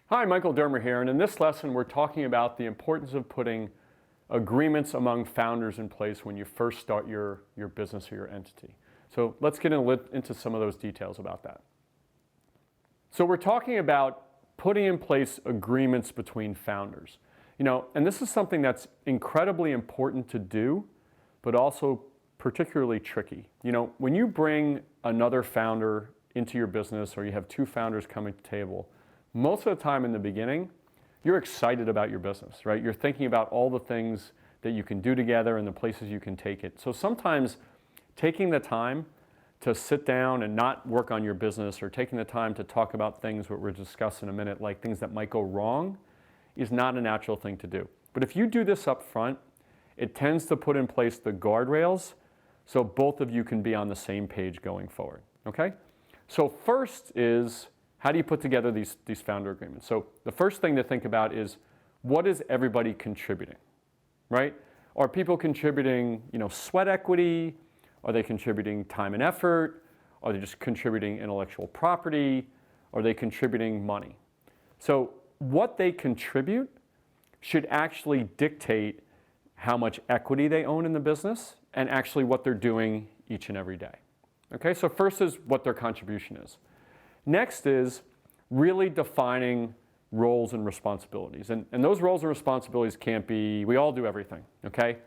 Hi, Michael Dermer here, and in this lesson we're talking about the importance of putting agreements among founders in place when you first start your business or your entity. So let's get into some of those details about that. So we're talking about putting in place agreements between founders. And this is something that's incredibly important to do, but also particularly tricky. When you bring another founder into your business or you have two founders coming to the table, most of the time in the beginning, you're excited about your business, right? You're thinking about all the things that you can do together and the places you can take it. So sometimes taking the time to sit down and not work on your business, or taking the time to talk about things that we'll discuss in a minute, like things that might go wrong, is not a natural thing to do. But if you do this up front, it tends to put in place the guardrails so both of you can be on the same page going forward, okay? So first is, how do you put together these founder agreements? So the first thing to think about is, what is everybody contributing, right? Are people contributing, sweat equity? Are they contributing time and effort? Are they just contributing intellectual property? Are they contributing money? So what they contribute should actually dictate how much equity they own in the business and actually what they're doing each and every day. Okay, so first is what their contribution is. Next is really defining roles and responsibilities. And those roles and responsibilities can't be, we all do everything, okay?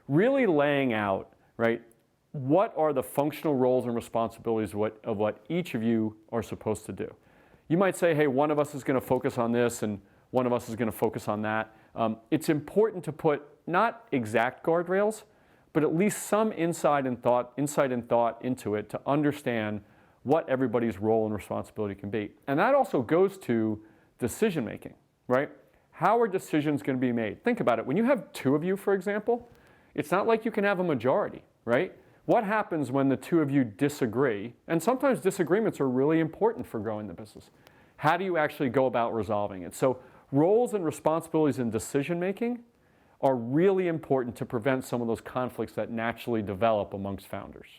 Really laying out, right, what are the functional roles and responsibilities of what each of you are supposed to do. You might say, hey, one of us is going to focus on this and one of us is going to focus on that. It's important to put not exact guardrails, but at least some insight and thought into it to understand what everybody's role and responsibility can be. And that also goes to decision making, right? How are decisions going to be made? Think about it. When you have two of you, for example, it's not like you can have a majority, right? What happens when the two of you disagree? And sometimes disagreements are really important for growing the business. How do you actually go about resolving it? So roles and responsibilities in decision making are really important to prevent some of those conflicts that naturally develop amongst founders.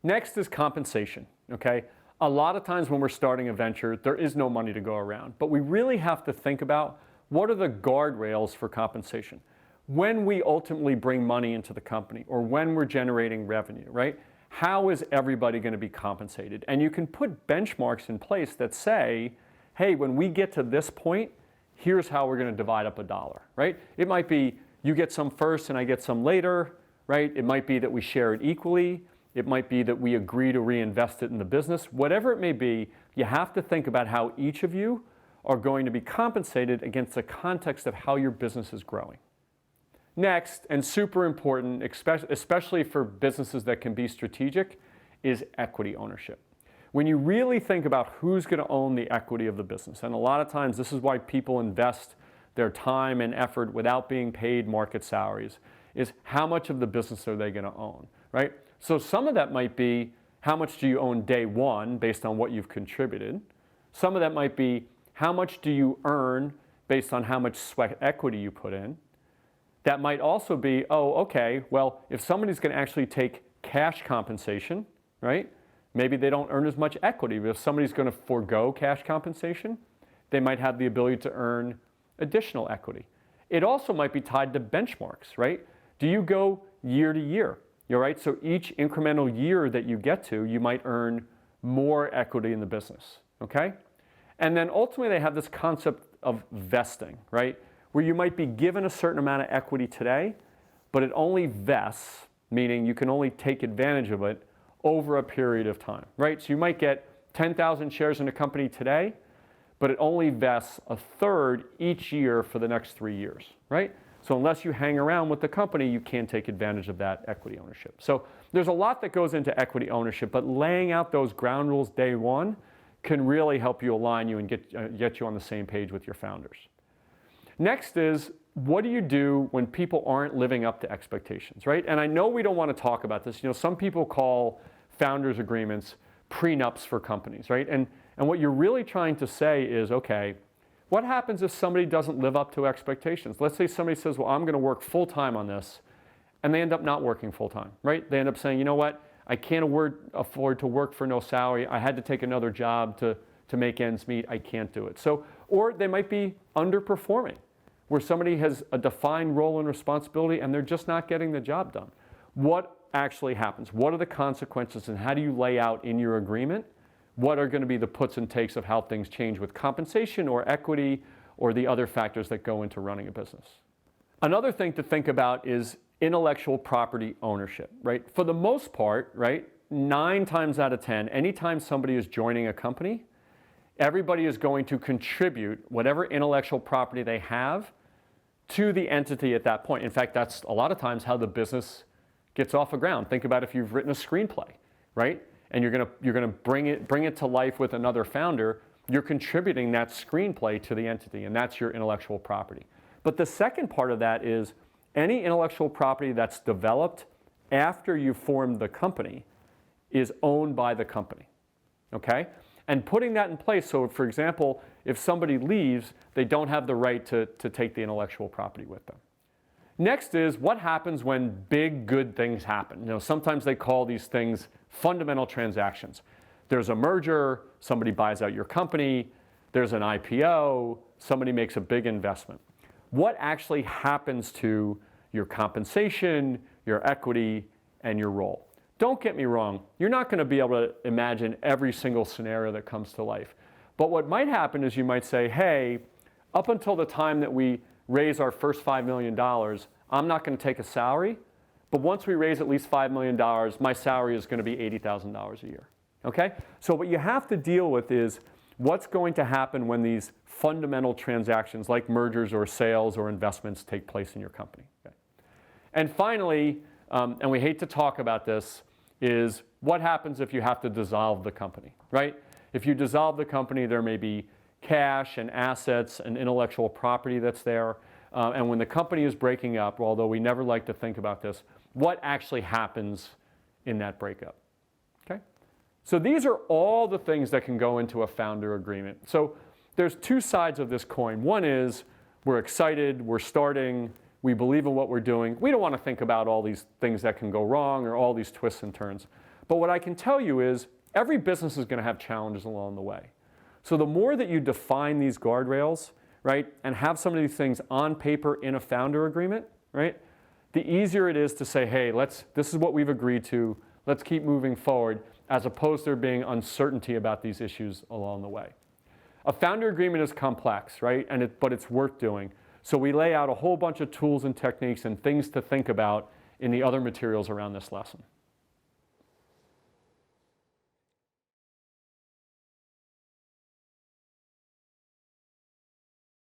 Next is compensation, okay? A lot of times when we're starting a venture, there is no money to go around, but we really have to think about what are the guardrails for compensation. When we ultimately bring money into the company or when we're generating revenue, right? How is everybody going to be compensated? And you can put benchmarks in place that say, hey, when we get to this point, here's how we're going to divide up $1, right? It might be you get some first and I get some later, right? It might be that we share it equally. It might be that we agree to reinvest it in the business. Whatever it may be, you have to think about how each of you are going to be compensated against the context of how your business is growing. Next, and super important, especially for businesses that can be strategic, is equity ownership. When you really think about who's going to own the equity of the business, and a lot of times this is why people invest their time and effort without being paid market salaries, is how much of the business are they going to own, right? So some of that might be, how much do you own day one based on what you've contributed? Some of that might be, how much do you earn based on how much sweat equity you put in? That might also be, oh, okay, well, if somebody's going to actually take cash compensation, right? Maybe they don't earn as much equity, but if somebody's going to forego cash compensation, they might have the ability to earn additional equity. It also might be tied to benchmarks, right? Do you go year to year? You're right, so each incremental year that you get to, you might earn more equity in the business, okay? And then ultimately they have this concept of vesting, right? Where you might be given a certain amount of equity today, but it only vests, meaning you can only take advantage of it over a period of time, right? So you might get 10,000 shares in a company today, but it only vests a third each year for the next 3 years, right? So unless you hang around with the company, you can't take advantage of that equity ownership. So there's a lot that goes into equity ownership, but laying out those ground rules day one can really help you align you and get you on the same page with your founders. Next is, what do you do when people aren't living up to expectations, right? And I know we don't want to talk about this. Some people call founders agreements prenups for companies, right? And what you're really trying to say is, okay, what happens if somebody doesn't live up to expectations? Let's say somebody says, well, I'm going to work full-time on this, and they end up not working full-time, right? They end up saying, you know what, I can't afford to work for no salary. I had to take another job to to make ends meet, I can't do it. So, or they might be underperforming, where somebody has a defined role and responsibility and they're just not getting the job done. What actually happens? What are the consequences, and how do you lay out in your agreement what are going to be the puts and takes of how things change with compensation or equity or the other factors that go into running a business? Another thing to think about is intellectual property ownership, right? For the most part, right, 9 times out of 10, anytime somebody is joining a company, everybody is going to contribute whatever intellectual property they have to the entity at that point. In fact, that's a lot of times how the business gets off the ground. Think about if you've written a screenplay, right? And you're gonna bring it to life with another founder, you're contributing that screenplay to the entity, and that's your intellectual property. But the second part of that is any intellectual property that's developed after you formed the company is owned by the company, okay? And putting that in place, so for example, if somebody leaves, they don't have the right to take the intellectual property with them. Next is what happens when big good things happen. You know, sometimes they call these things fundamental transactions. There's a merger, somebody buys out your company, there's an IPO, somebody makes a big investment. What actually happens to your compensation, your equity, and your role? Don't get me wrong, you're not going to be able to imagine every single scenario that comes to life. But what might happen is you might say, hey, up until the time that we raise our first $5 million, I'm not going to take a salary, but once we raise at least $5 million, my salary is going to be $80,000 a year, okay? So what you have to deal with is what's going to happen when these fundamental transactions like mergers or sales or investments take place in your company. Okay? And finally, and we hate to talk about this, is what happens if you have to dissolve the company, right? If you dissolve the company, there may be cash and assets and intellectual property that's there. And when the company is breaking up, although we never like to think about this, what actually happens in that breakup? Okay? So these are all the things that can go into a founder agreement. So there's two sides of this coin. One is we're excited, we're starting, we believe in what we're doing. We don't want to think about all these things that can go wrong or all these twists and turns. But what I can tell you is every business is going to have challenges along the way. So the more that you define these guardrails, right, and have some of these things on paper in a founder agreement, right, the easier it is to say, hey, this is what we've agreed to, let's keep moving forward, as opposed to there being uncertainty about these issues along the way. A founder agreement is complex, right, but it's worth doing. So we lay out a whole bunch of tools and techniques and things to think about in the other materials around this lesson.